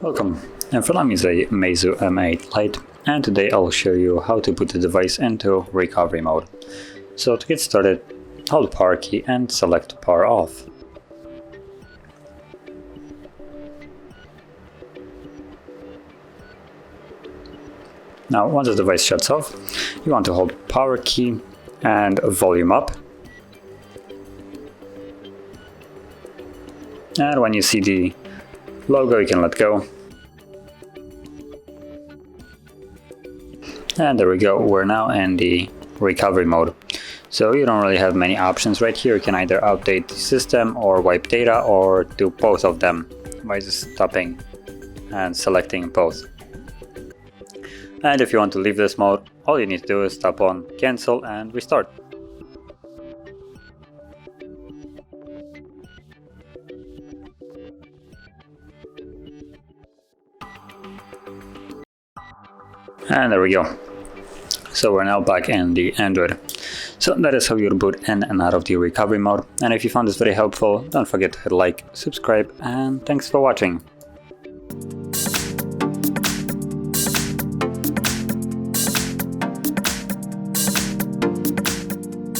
Welcome, in front of me is a MEIZU M8 Lite, and today I'll show you how to put the device into recovery mode. So to get started, hold the power key and select power off. Now once the device shuts off, you want to hold power key and volume up. And when you see the logo, you can let go. And there we go, we're now in the recovery mode. So you don't really have many options right here. You can either update the system or wipe data, or do both of them by just stopping and selecting both. And if you want to leave this mode, all you need to do is tap on cancel and restart. And there we go. So we're now back in the Android. So that is how you boot in and out of the recovery mode. And if you found this very helpful, don't forget to hit like, subscribe, and thanks for watching.